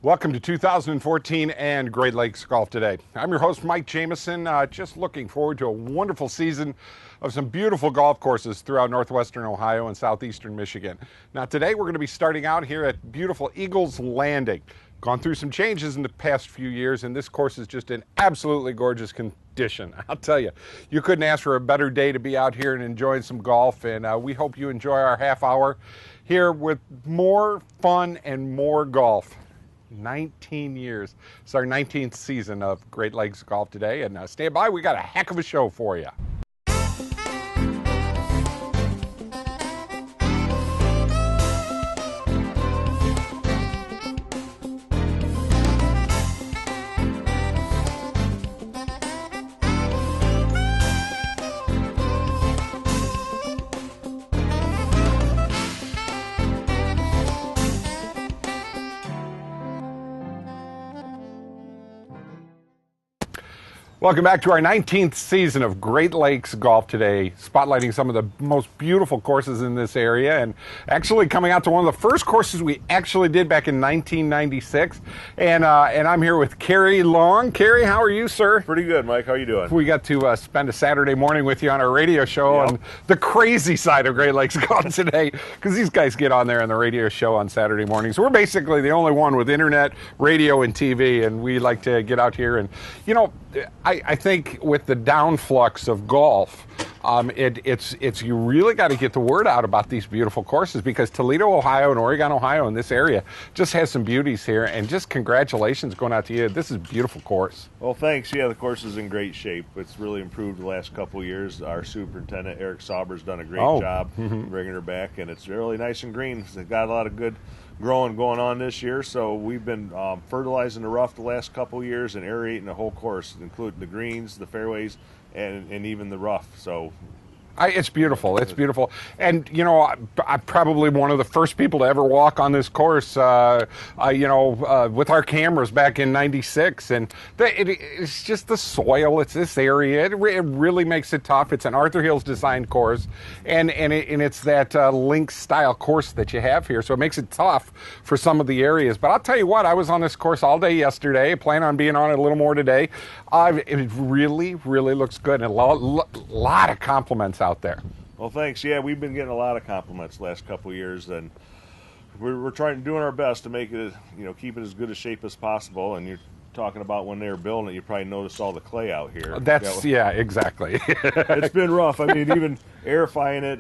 Welcome to 2014 and Great Lakes Golf Today. I'm your host, Mike Jameson. Just looking forward to a wonderful season of some beautiful golf courses throughout northwestern Ohio and southeastern Michigan. Now today we're going to be starting out here at beautiful Eagles Landing. Gone through some changes in the past few years, and this course is just in absolutely gorgeous condition. I'll tell you, you couldn't ask for a better day to be out here and enjoying some golf, and we hope you enjoy our half hour here with more fun and more golf. 19 years. It's our 19th season of Great Lakes Golf Today, and stand by, we got a heck of a show for you. Welcome back to our 19th season of Great Lakes Golf Today, spotlighting some of the most beautiful courses in this area, and actually coming out to one of the first courses we actually did back in 1996. And I'm here with Cary Long. Cary, how are you, sir? Pretty good, Mike. How are you doing? We got to spend a Saturday morning with you on our radio show on the crazy side of Great Lakes Golf Today, because these guys get on there on the radio show on Saturday mornings. We're basically the only one with internet, radio, and TV, and we like to get out here and, you know, I think with the downflux of golf, it's you really got to get the word out about these beautiful courses, because Toledo, Ohio, and Oregon, Ohio, in this area just has some beauties here. And just congratulations going out to you. This is a beautiful course. Well, thanks. Yeah, the course is in great shape. It's really improved the last couple of years. Our superintendent, Eric Sauber's done a great job bringing her back, and it's really nice and green. They've got a lot of good growing going on this year, so we've been fertilizing the rough the last couple of years and aerating the whole course, including the greens, the fairways, and even the rough. So it's beautiful. It's beautiful. And, you know, I'm probably one of the first people to ever walk on this course, with our cameras back in '96. And it's just the soil. It's this area. It really makes it tough. It's an Arthur Hills designed course. And it's that links style course that you have here. So it makes it tough for some of the areas. But I'll tell you what, I was on this course all day yesterday. Plan on being on it a little more today. It really, really looks good. And a lot of compliments out there. Well, thanks. Yeah, we've been getting a lot of compliments the last couple of years, and we're doing our best to make it, keep it as good a shape as possible. And you're talking about when they were building it, you probably noticed all the clay out here. Yeah, exactly. It's been rough. I mean, even airifying it,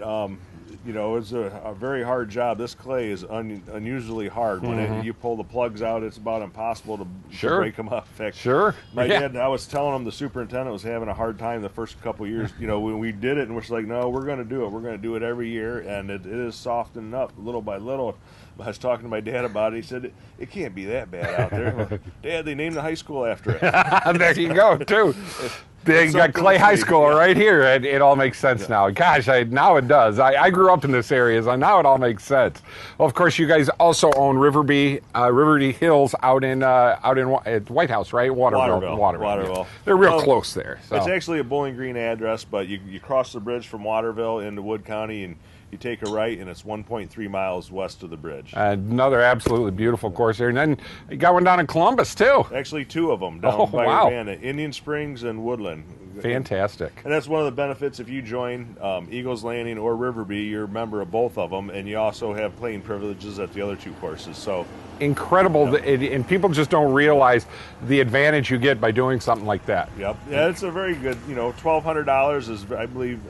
it's a very hard job. This clay is unusually hard. When you pull the plugs out, it's about impossible to break them up. In fact, my dad, I was telling him the superintendent was having a hard time the first couple of years, when we did it, and we're just like, no, we're going to do it. We're going to do it every year, and it is softening up little by little. I was talking to my dad about it. He said, it can't be that bad out there. Like, Dad, they named the high school after it. There you go, too. They got Clay High School right here. It all makes sense now. Gosh, now it does. I grew up in this area, so now it all makes sense. Well, of course, you guys also own Riverby Hills out in White House, right? Waterville. Yeah. They're real close there. So. It's actually a Bowling Green address, but you cross the bridge from Waterville into Wood County, and you take a right, and it's 1.3 miles west of the bridge. Another absolutely beautiful course there. And then you got one down in Columbus, too. Actually, two of them down by Urbana, Indian Springs and Woodland. Fantastic. And that's one of the benefits if you join Eagles Landing or Riverby, you're a member of both of them, and you also have playing privileges at the other two courses. So incredible, and people just don't realize the advantage you get by doing something like that. Yep. Yeah, it's a very good, $1,200 is,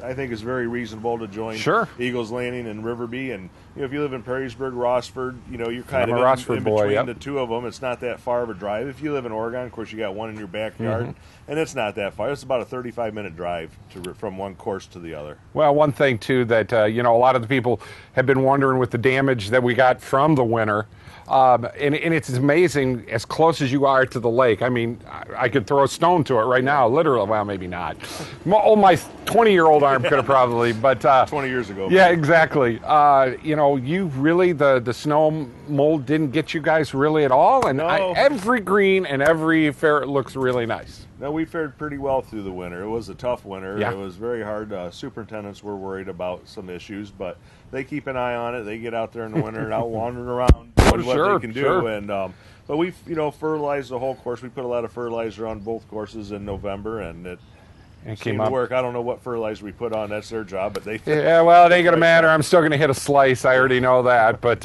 I think is very reasonable to join Eagles Landing and Riverby. And if you live in Perrysburg, Rossford, you're kind of in between the two of them. It's not that far of a drive. If you live in Oregon, of course, you got one in your backyard, and it's not that far. It's about a 35-minute drive from one course to the other. Well, one thing, too, that, a lot of the people have been wondering with the damage that we got from the winter, and it's amazing as close as you are to the lake. I mean, I could throw a stone to it right now, literally. Well, maybe not. My 20-year-old arm could have probably, but 20 years ago. Yeah, exactly. You really, the snow mold didn't get you guys really at all, and every green and every fair looks really nice. No, we fared pretty well through the winter. It was a tough winter. Yeah. It was very hard. Superintendents were worried about some issues, but they keep an eye on it. They get out there in the winter and out wandering around doing what they can do. And But we've, fertilized the whole course. We put a lot of fertilizer on both courses in November, and it came to work. I don't know what fertilizer we put on. That's their job, but they... Yeah, well, it ain't going to matter. I'm still going to hit a slice. I already know that. But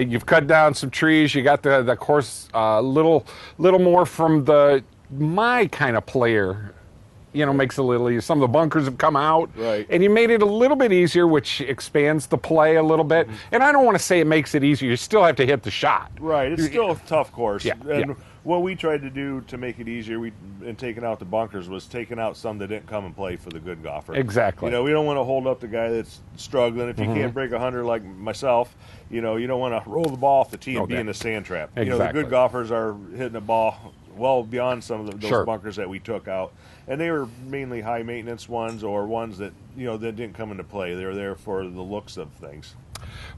you've cut down some trees. You got the course a little more from my kind of player. Makes it a little easier. Some of the bunkers have come out. Right. And you made it a little bit easier, which expands the play a little bit. Mm-hmm. And I don't want to say it makes it easier. You still have to hit the shot. Right. It's still a tough course. Yeah. And what we tried to do to make it easier in taking out the bunkers was taking out some that didn't come and play for the good golfer. Exactly. We don't want to hold up the guy that's struggling. If you can't break 100 like myself, you don't want to roll the ball off the tee and be in the sand trap. Exactly. The good golfers are hitting the ball well beyond some of those bunkers that we took out. And they were mainly high maintenance ones or ones that, that didn't come into play. They were there for the looks of things.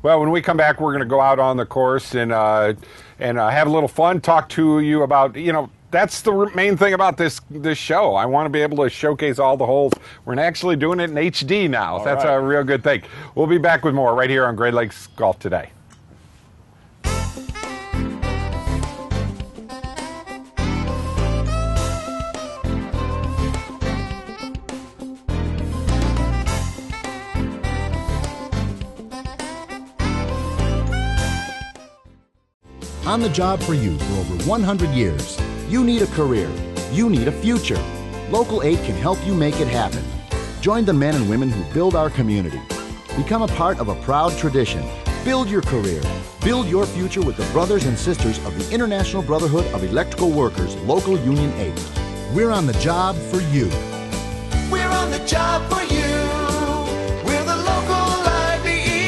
Well, when we come back, we're going to go out on the course and have a little fun, talk to you about, that's the main thing about this show. I want to be able to showcase all the holes. We're actually doing it in HD now. All that's right. a real good thing. We'll be back with more right here on Great Lakes Golf Today. On the job for you for over 100 years. You need a career. You need a future. Local 8 can help you make it happen. Join the men and women who build our community. Become a part of a proud tradition. Build your career. Build your future with the brothers and sisters of the International Brotherhood of Electrical Workers, Local Union 8. We're on the job for you. We're on the job for you. We're the local IBEW.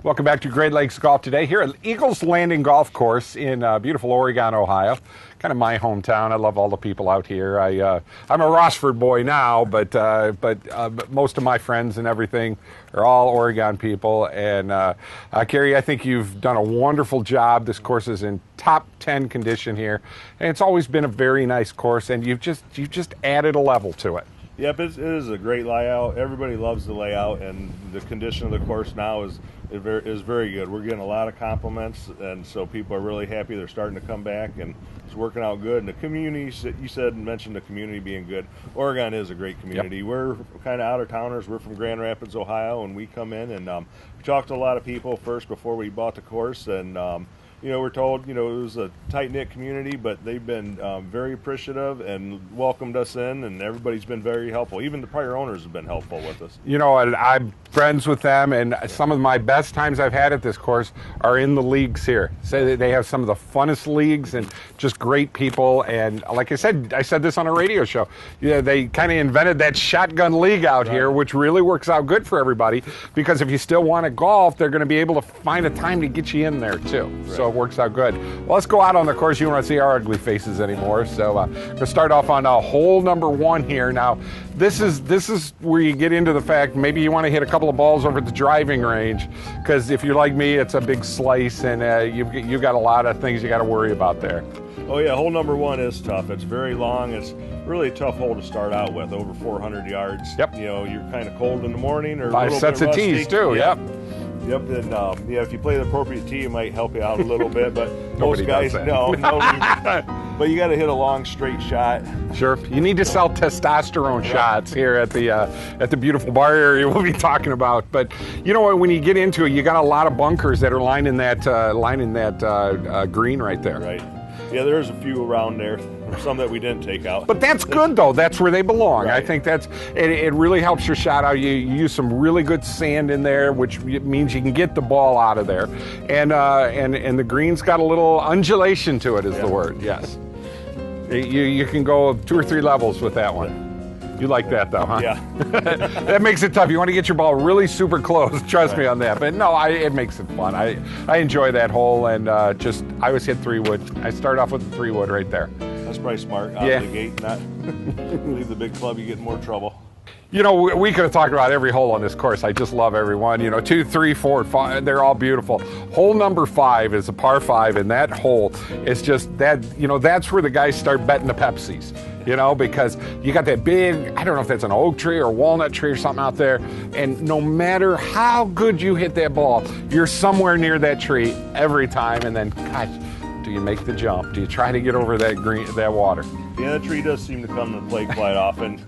Welcome back to Great Lakes Golf Today here at Eagles Landing Golf Course in beautiful Oregon, Ohio. Kind of my hometown. I love all the people out here. I'm a Rossford boy now, but most of my friends and everything are all Oregon people. And Cary, I think you've done a wonderful job. This course is in top 10 condition here, and it's always been a very nice course. And you've just added a level to it. Yep, it is a great layout. Everybody loves the layout, and the condition of the course now is very good. We're getting a lot of compliments, and so people are really happy. They're starting to come back, and it's working out good. And the community, you mentioned the community being good. Oregon is a great community. Yep. We're kind of out-of-towners. We're from Grand Rapids, Ohio, and we come in, and we talked to a lot of people first before we bought the course, and we're told, it was a tight-knit community, but they've been very appreciative and welcomed us in, and everybody's been very helpful. Even the prior owners have been helpful with us. I'm friends with them, and some of my best times I've had at this course are in the leagues here. So they have some of the funnest leagues and just great people. And like I said this on a radio show. They kind of invented that shotgun league out here, which really works out good for everybody, because if you still want to golf, they're going to be able to find a time to get you in there too. Right. So it works out good. Well, let's go out on the course. You don't want to see our ugly faces anymore. So we'll start off on hole number 1 here. Now, this is where you get into the fact maybe you want to hit a couple of balls over at the driving range, because if you're like me, it's a big slice, and you've got a lot of things you got to worry about there. Oh yeah, hole number 1 is tough. It's very long. It's really a tough hole to start out with, over 400 yards. Yep. You're kind of cold in the morning, or 5 sets of tees too. Yep. Yep, and if you play the appropriate tee, it might help you out a little bit, but most guys, no. But you got to hit a long, straight shot. Sure, you need to sell testosterone shots here at the beautiful bar area we'll be talking about. But you know what? When you get into it, you got a lot of bunkers that are lining that green right there. Right. Yeah, there's a few around there. Some that we didn't take out. But that's good, though. That's where they belong. Right. I think it really helps your shot out. You use some really good sand in there, which means you can get the ball out of there. And the green's got a little undulation to it, is the word. Yes. You can go 2 or 3 levels with that one. You like that, though, huh? Yeah. That makes it tough. You want to get your ball really super close. Trust me on that. But no, it makes it fun. I enjoy that hole, and I always hit 3-wood. I start off with the 3-wood right there. That's probably smart. Out of the gate, not leave the big club. You get in more trouble. We could have talked about every hole on this course. I just love every one. 2, 3, 4, 5, they're all beautiful. Hole number 5 is a par 5, and that hole is just that. That's where the guys start betting the Pepsis. you know, because you got that big, I don't know if that's an oak tree or a walnut tree or something out there, and no matter how good you hit that ball, you're somewhere near that tree every time, and then, gosh, do you make the jump? Do you try to get over that water? Yeah, that tree does seem to come to play quite often,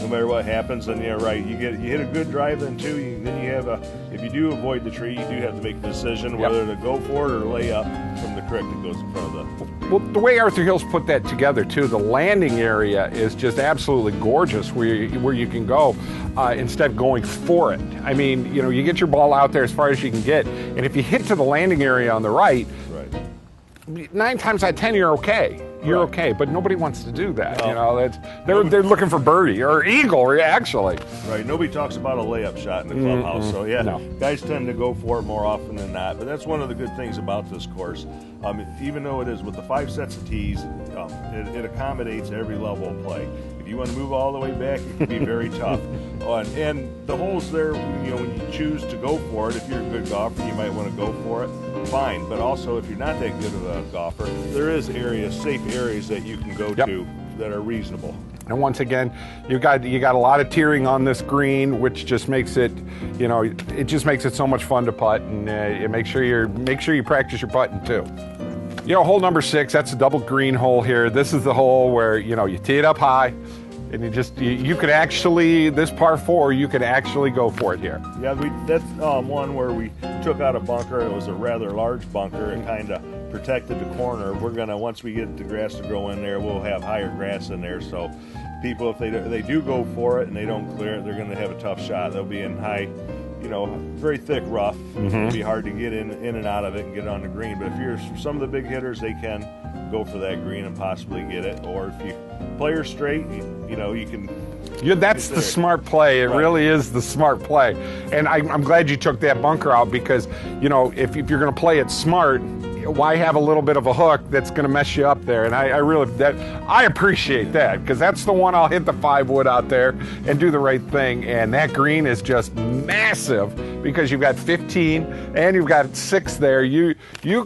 no matter what happens. And yeah, right, you hit a good drive then too. Then you have if you do avoid the tree, you do have to make a decision whether to go for it or lay up from the creek that goes in front of the. Well, the way Arthur Hills put that together too, the landing area is just absolutely gorgeous where you can go instead of going for it. I mean, you know, you get your ball out there as far as you can get, and if you hit to the landing area on the right, 9 times out of 10 you're okay. You're okay, but nobody wants to do that. You know, they're looking for birdie or eagle, actually. Right. Nobody talks about a layup shot in the clubhouse. So yeah, guys tend to go for it more often than not. But that's one of the good things about this course. Even though it is with the 5 sets of tees, it accommodates every level of play. If you want to move all the way back, it can be very tough. And the holes there, you know, when you choose to go for it, if you're a good golfer, you might want to go for it. Fine, but also if you're not that good of a golfer, there is safe areas that you can go to that are reasonable. And once again, you got a lot of tiering on this green, which just makes it, you know, it just makes it so much fun to putt, and make sure you practice your putting too. You know, hole number 6, that's a double green hole here. This is the hole where, you know, you tee it up high, and you could actually, this par 4, you could actually go for it here. Yeah, that's one where we took out a bunker. It was a rather large bunker. It kind of protected the corner. We're gonna, once we get the grass to grow in there, we'll have higher grass in there. So people, if they do go for it and they don't clear it, they're gonna have a tough shot. They'll be in high, you know, very thick rough. It'll be hard to get in and out of it and get on the green. But if you're some of the big hitters, they can go for that green and possibly get it. Or if you play her straight, you know, you can. Yeah, that's the smart play. It really is the smart play. And I'm glad you took that bunker out, because, you know, if you're going to play it smart, why have a little bit of a hook that's going to mess you up there? And I appreciate that, because that's the one I'll hit the 5-wood out there and do the right thing. And that green is just massive, because you've got 15 and you've got 6 there. You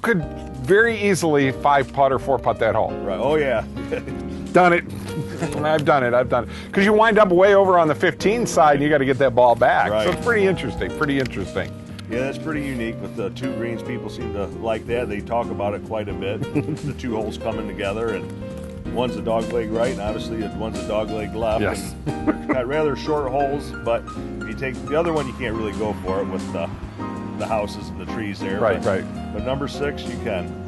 could very easily 5-putt or 4-putt that hole. Right. Oh yeah. Done it. I've done it. Because you wind up way over on the 15 side, and you got to get that ball back. Right. So it's pretty interesting. Yeah, that's pretty unique with the 2 greens. People seem to like that. They talk about it quite a bit. The 2 holes coming together, and one's a dog leg right, and obviously one's a dog leg left. Yes. And got rather short holes, but if you take the other one, you can't really go for it with the houses and the trees there. Right. But number 6, you can.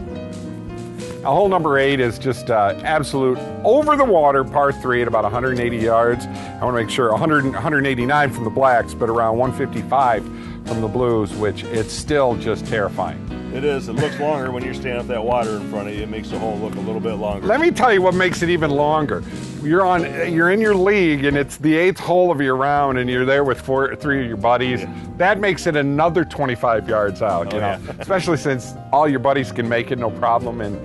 Now, hole number 8 is just absolute over the water par 3 at about 180 yards. I want to make sure 189 from the blacks, but around 155 from the blues, which it's still just terrifying. It is. It looks longer when you're standing up that water in front of you. It makes the hole look a little bit longer. Let me tell you what makes it even longer. You're in your league, and it's the 8th hole of your round, and you're there with 3 of your buddies. Yeah. That makes it another 25 yards out, you know, especially since all your buddies can make it no problem. And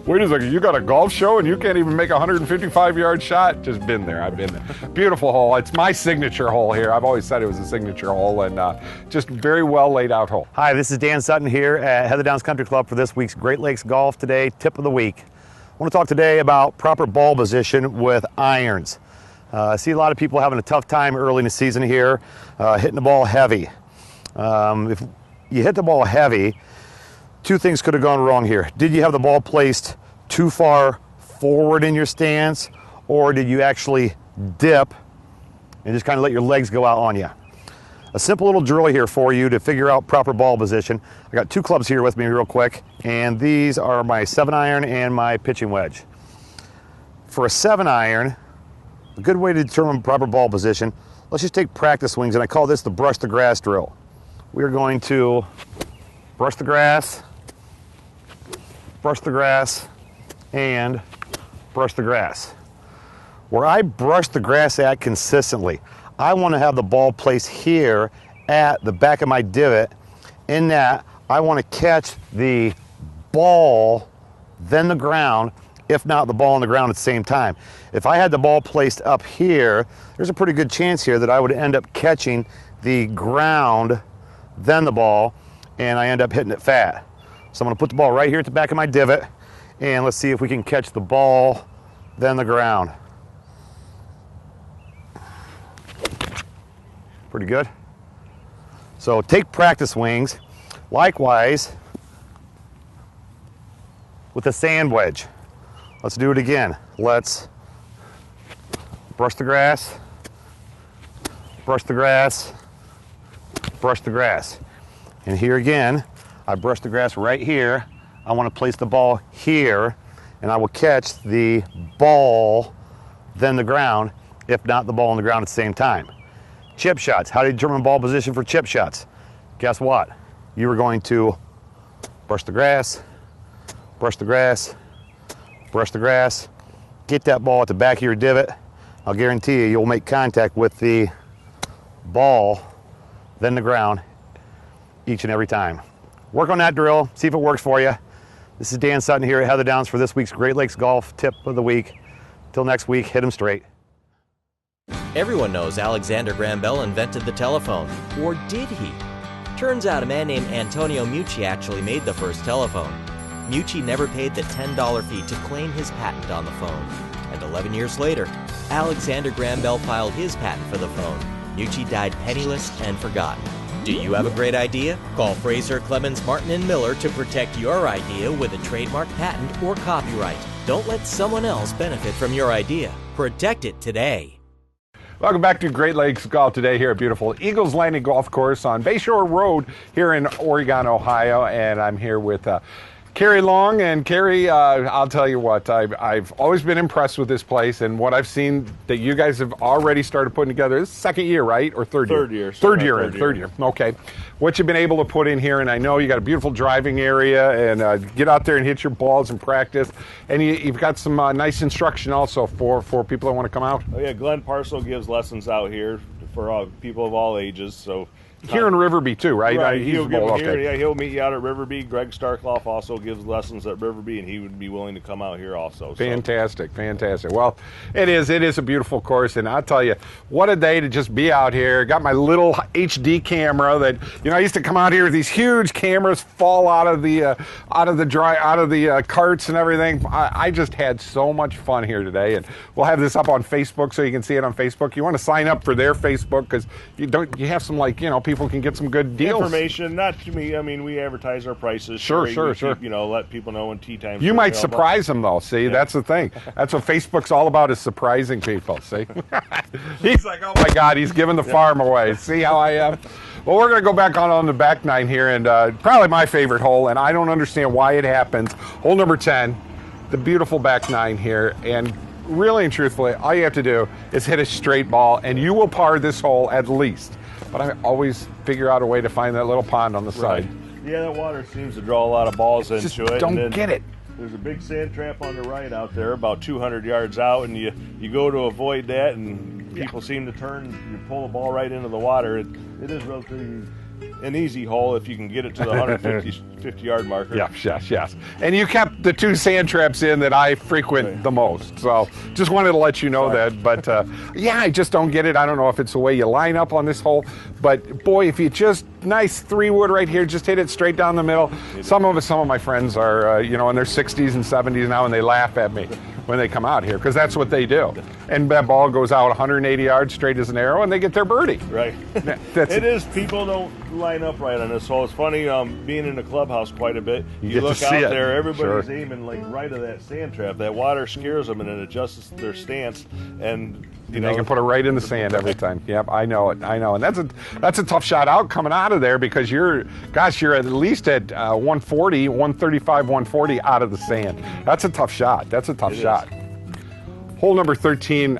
wait a second, you got a golf show and you can't even make a 155-yard shot? Just been there. I've been there. Beautiful hole. It's my signature hole here. I've always said it was a signature hole, and just very well laid out hole. Hi, this is Dan Sutton here at Heather Downs Country Club for this week's Great Lakes Golf Today Tip of the Week. I want to talk today about proper ball position with irons. I see a lot of people having a tough time early in the season here, hitting the ball heavy. If you hit the ball heavy, 2 things could have gone wrong here. Did you have the ball placed too far forward in your stance, or did you actually dip and just kind of let your legs go out on you? A simple little drill here for you to figure out proper ball position. I got 2 clubs here with me real quick, and these are my 7-iron and my pitching wedge. For a 7-iron, a good way to determine proper ball position, let's just take practice swings, and I call this the brush the grass drill. We're going to brush the grass, and brush the grass. Where I brush the grass at consistently, I want to have the ball placed here at the back of my divot. In that, I want to catch the ball, then the ground, if not the ball and the ground at the same time. If I had the ball placed up here, there's a pretty good chance here that I would end up catching the ground, then the ball, and I end up hitting it fat. So I'm going to put the ball right here at the back of my divot, and let's see if we can catch the ball, then the ground. Pretty good. So take practice swings. Likewise, with the sand wedge. Let's do it again. Let's brush the grass, brush the grass, brush the grass. And here again, I brush the grass right here. I want to place the ball here, and I will catch the ball, then the ground, if not the ball on the ground at the same time. Chip shots. How do you determine ball position for chip shots? Guess what? You are going to brush the grass, brush the grass, brush the grass, get that ball at the back of your divot. I'll guarantee you, you'll make contact with the ball, then the ground, each and every time. Work on that drill, see if it works for you. This is Dan Sutton here at Heather Downs for this week's Great Lakes Golf Tip of the Week. Till next week, hit 'em straight. Everyone knows Alexander Graham Bell invented the telephone. Or did he? Turns out a man named Antonio Mucci actually made the first telephone. Mucci never paid the $10 fee to claim his patent on the phone. And 11 years later, Alexander Graham Bell filed his patent for the phone. Mucci died penniless and forgotten. Do you have a great idea? Call Fraser, Clemens, Martin, and Miller to protect your idea with a trademark, patent, or copyright. Don't let someone else benefit from your idea. Protect it today. Welcome back to Great Lakes Golf today here at beautiful Eagles Landing Golf Course on Bayshore Road here in Oregon, Ohio. And I'm here with Cary Long. And Cary, I'll tell you what, I've always been impressed with this place and what I've seen that you guys have already started putting together. This is second year, right? Or third year? Third year. Okay. What you've been able to put in here, and I know you got a beautiful driving area, and get out there and hit your balls and practice. And you've got some nice instruction also for people that want to come out. Oh yeah, Glenn Parcel gives lessons out here for people of all ages. So here in Riverby too, right? Right. He'll give them here. Yeah, he'll meet you out at Riverby. Greg Starkloff also gives lessons at Riverby, and he would be willing to come out here also. Fantastic, fantastic. Well, it is a beautiful course, and I'll tell you, what a day to just be out here. Got my little HD camera that, you know, I used to come out here with these huge cameras fall out of the carts and everything. I just had so much fun here today, and we'll have this up on Facebook so you can see it on Facebook. You want to sign up for their Facebook because you have some, like, you know, people can get some good deals. Information, not to me. I mean, we advertise our prices. Sure. Keep, you know, let people know when tee times. You might surprise them, though. See, that's the thing. That's what Facebook's all about, is surprising people. See, he's like, oh my God, he's giving the farm away. See how I am. Well, we're going to go back on the back nine here, and probably my favorite hole, and I don't understand why it happens. Hole number 10, the beautiful back nine here, and really and truthfully, all you have to do is hit a straight ball, and you will par this hole at least. But I always figure out a way to find that little pond on the side. Yeah, that water seems to draw a lot of balls into it. Don't get it. There's a big sand trap on the right out there, about 200 yards out, and you go to avoid that, and people seem to turn. You pull the ball right into the water. It is relatively an easy hole if you can get it to the 150-yard marker. Yes. And you kept the two sand traps in that I frequent the most. So just wanted to let you know that. But yeah, I just don't get it. I don't know if it's the way you line up on this hole. But boy, if you just nice 3-wood right here, just hit it straight down the middle. Some of my friends are you know, in their 60s and 70s now, and they laugh at me when they come out here because that's what they do. And that ball goes out 180 yards straight as an arrow, and they get their birdie. Right. People don't line up right on this hole. It's funny, being in the clubhouse quite a bit. You look out there, everybody's aiming like right of that sand trap. That water scares them, and it adjusts their stance. And they can put it right in the sand every time. Yep, I know it. And that's a tough shot out coming out of there because you're at least at 140, 135, 140 out of the sand. That's a tough shot. Shot. Hole number 13.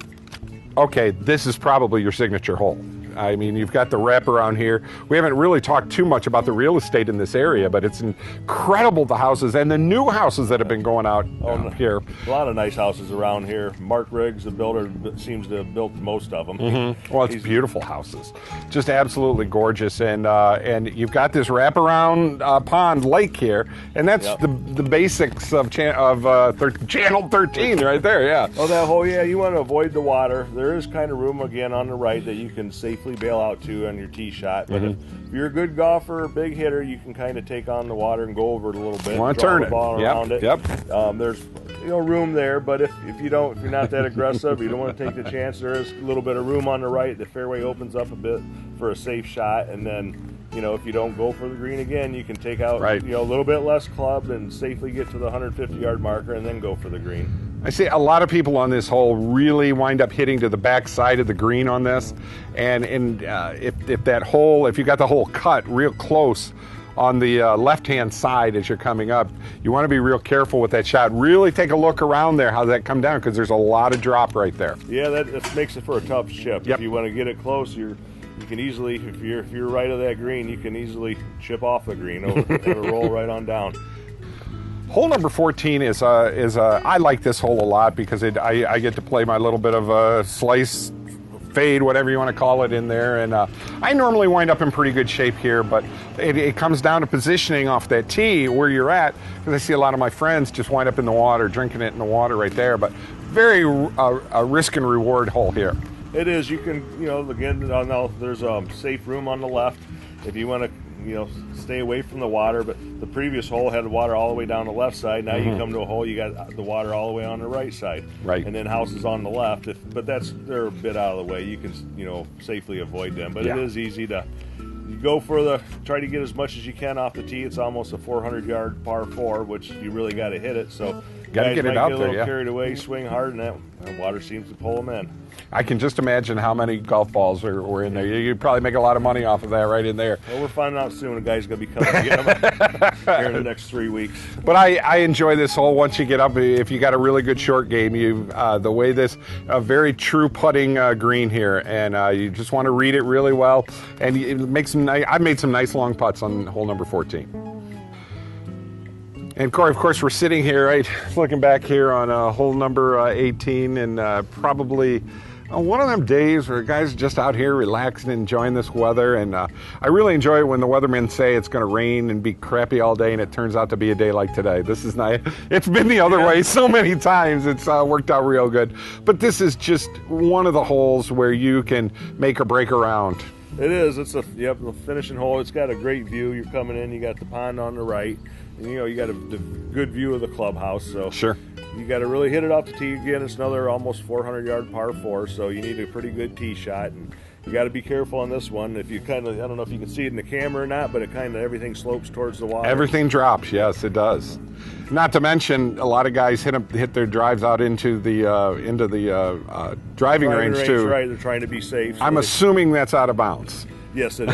Okay, this is probably your signature hole. I mean, you've got the wraparound here. We haven't really talked too much about the real estate in this area, but it's incredible, the houses and the new houses that have been going out here. A lot of nice houses around here. Mark Riggs, the builder, seems to have built most of them. Mm-hmm. Well, it's beautiful houses. Just absolutely gorgeous. And you've got this wraparound pond lake here, and that's the basics of Channel 13 right there, yeah. Oh, that hole, yeah, you want to avoid the water. There is kind of room again on the right that you can safely bail out to on your tee shot. But if you're a good golfer, big hitter, you can kind of take on the water and go over it a little bit. Want to turn the ball around it. There's room there, but if you're not that aggressive, you don't want to take the chance. There is a little bit of room on the right. The fairway opens up a bit for a safe shot, and then, you know, if you don't go for the green again, you can take out, right, you know, a little bit less club and safely get to the 150-yard marker and then go for the green. I see a lot of people on this hole really wind up hitting to the back side of the green on this, and if that hole, if you got the hole cut real close on the left-hand side as you're coming up, you want to be real careful with that shot. Really take a look around there, how that come down, because there's a lot of drop right there. Yeah, that makes it for a tough chip. Yep. If you want to get it close, you can easily, if you're right of that green, you can easily chip off the green over and roll right on down. Hole number 14 is I like this hole a lot because I get to play my little bit of a slice, fade, whatever you want to call it, in there, and I normally wind up in pretty good shape here, but it comes down to positioning off that tee where you're at, because I see a lot of my friends just wind up in the water, drinking it in the water right there, but very a risk and reward hole here. It is. You can, you know, again, there's a safe room on the left if you want to, you know, stay away from the water, but the previous hole had the water all the way down the left side. Now you come to a hole, you got the water all the way on the right side. Right. And then houses on the left, but they're a bit out of the way. You can, you know, safely avoid them. But yeah, it is easy to, you go for try to get as much as you can off the tee. It's almost a 400-yard par 4, which you really got to hit it. So got to get it out get a there, little yeah. carried away, swing hard, and that water seems to pull them in. I can just imagine how many golf balls were in there. You'd probably make a lot of money off of that right in there. Well, we're finding out soon. A guy's going to be coming to get them here in the next 3 weeks. But I enjoy this hole once you get up. If you got a really good short game, the way this, a very true putting green here, and you just want to read it really well. And it makes some I've made some nice long putts on hole number 14. And Corey, of course, we're sitting here, right, looking back here on hole number 18, and probably one of them days where guys are just out here relaxing and enjoying this weather. And I really enjoy it when the weathermen say it's going to rain and be crappy all day, and it turns out to be a day like today. This is nice. It's been the other way so many times. It's worked out real good. But this is just one of the holes where you can make or break around. It is. It's the finishing hole. It's got a great view. You're coming in. You got the pond on the right. And, you know, you got a good view of the clubhouse. So sure, you got to really hit it off the tee. Again, it's another almost 400-yard par 4, so you need a pretty good tee shot. And you got to be careful on this one. If you kind of, I don't know if you can see it in the camera or not, but it kind of everything slopes towards the water. Everything drops. Yes, it does. Not to mention, a lot of guys hit their drives out into the driving range too. Right, they're trying to be safe. So I'm assuming that's out of bounds. Yes, it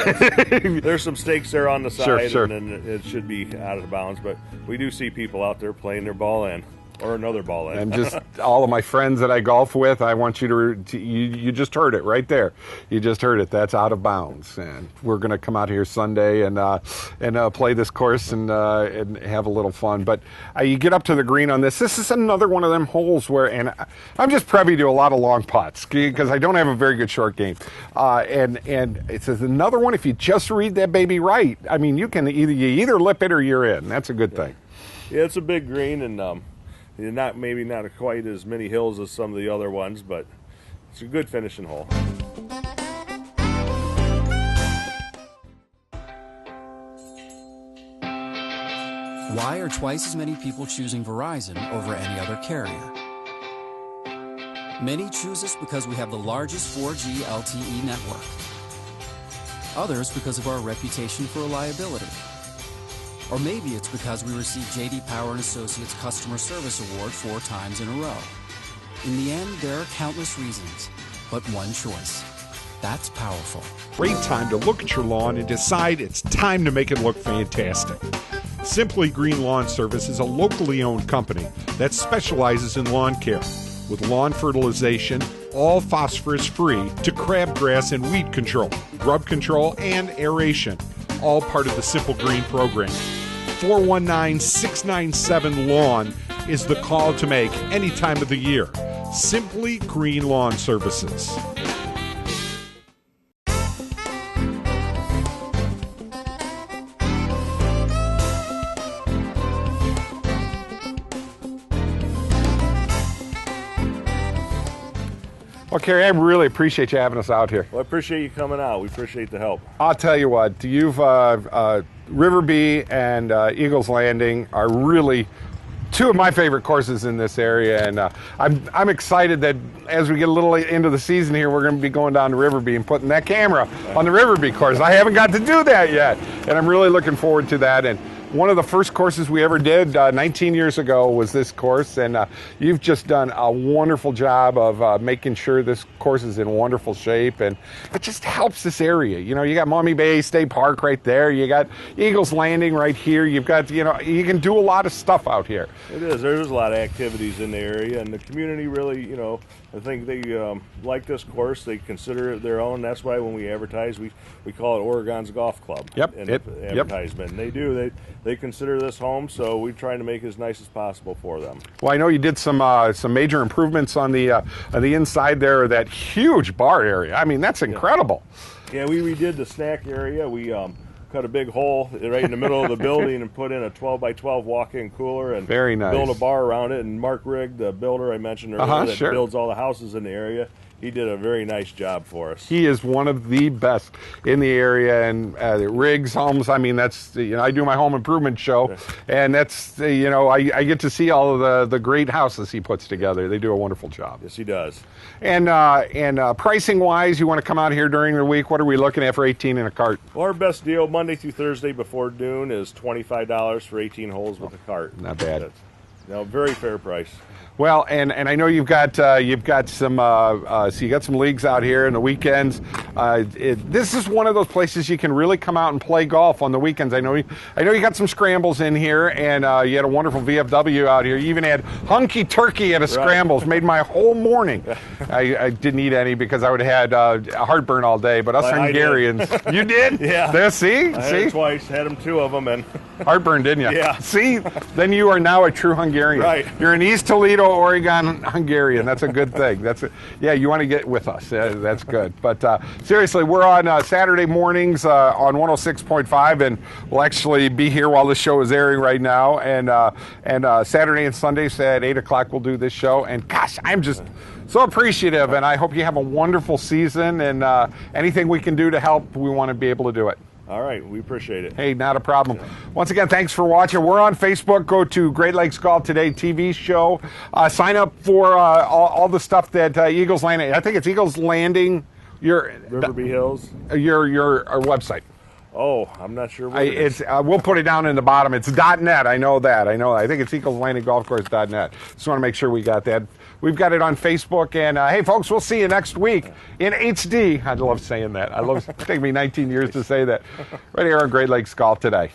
is. There's some stakes there on the side, sure. and then it should be out of bounds. But we do see people out there playing their ball in, or another ball in. And just all of my friends that I golf with, I want you to you just heard it right there. You just heard it. That's out of bounds. And we're going to come out here Sunday and play this course and have a little fun. But you get up to the green on this. This is another one of them holes where, and I'm just privy to a lot of long putts because I don't have a very good short game. And it's another one. If you just read that baby right, I mean, you either lip it or you're in. That's a good thing. Yeah, it's a big green, and maybe not quite as many hills as some of the other ones, but it's a good finishing hole. Why are twice as many people choosing Verizon over any other carrier? Many choose us because we have the largest 4G LTE network. Others because of our reputation for reliability. Or maybe it's because we received J.D. Power and Associates Customer Service Award 4 times in a row. In the end, there are countless reasons, but one choice. That's powerful. Great time to look at your lawn and decide it's time to make it look fantastic. Simply Green Lawn Service is a locally owned company that specializes in lawn care, with lawn fertilization, all phosphorus free, to crabgrass and weed control, grub control, and aeration, all part of the Simple Green program. 419-697-LAWN is the call to make any time of the year. Simply Green Lawn Services. Well, Cary, I really appreciate you having us out here. Well, I appreciate you coming out. We appreciate the help. I'll tell you what, River Bee and Eagles Landing are really two of my favorite courses in this area, and I'm excited that as we get a little into the season here, we're going to be going down to Riverby and putting that camera on the Riverby course. I haven't got to do that yet, and I'm really looking forward to that. And one of the first courses we ever did 19 years ago was this course, and you've just done a wonderful job of making sure this course is in wonderful shape, and it just helps this area. You know, you got Mummy Bay State Park right there, you got Eagles Landing right here, you've got, you know, you can do a lot of stuff out here. It is. There's a lot of activities in the area, and the community really, you know, I think they like this course. They consider it their own. That's why when we advertise, we call it Oregon's Golf Club. Yep. In advertisement. And they do. They consider this home, so we try to make it as nice as possible for them. Well, I know you did some major improvements on the inside there of that huge bar area. I mean, that's incredible. Yeah, we redid the snack area. We cut a big hole right in the middle of the building and put in a 12-by-12 walk-in cooler and very nice. Built a bar around it. And Mark Rigg, the builder I mentioned earlier, that builds all the houses in the area, he did a very nice job for us. He is one of the best in the area, and Riggs Homes. I mean, that's, you know, I do my home improvement show, and that's, you know, I get to see all of the great houses he puts together. They do a wonderful job. Yes, he does. And pricing wise, you want to come out here during the week? What are we looking at for 18 in a cart? Well, our best deal Monday through Thursday before noon is $25 for 18 holes with a cart. Not bad. You know, very fair price. Well, and I know you've got some so you got some leagues out here in the weekends. This is one of those places you can really come out and play golf on the weekends. I know you got some scrambles in here, and you had a wonderful VFW out here. You even had hunky turkey at a scrambles. Made my whole morning. I didn't eat any because I would have had heartburn all day. But us Hungarians, you did? Yeah. There, see, I had it twice. Had them, two of them, and heartburn, didn't you? Yeah. See, then you are now a true Hungarian. Right. You're in East Toledo, Oregon, Hungarian. That's a good thing. Yeah, you want to get with us. That's good. But seriously, we're on Saturday mornings on 106.5, and we'll actually be here while the show is airing right now. And Saturday and Sundays at 8 o'clock we'll do this show. And gosh, I'm just so appreciative, and I hope you have a wonderful season. And anything we can do to help, we want to be able to do it. All right, we appreciate it. Hey, not a problem. Once again, thanks for watching. We're on Facebook. Go to Great Lakes Golf Today TV show. Sign up for all the stuff that Eagles Landing. I think it's Eagles Landing. Riverby Hills. Your website. Oh, I'm not sure what it is. We'll put it down in the bottom. It's .net. I know that. I think it's Eagles Landing Golf Course.net. Just want to make sure we got that. We've got it on Facebook. And, hey, folks, we'll see you next week in HD. I love saying that. It's taken me 19 years to say that. Right here on Great Lakes Golf Today.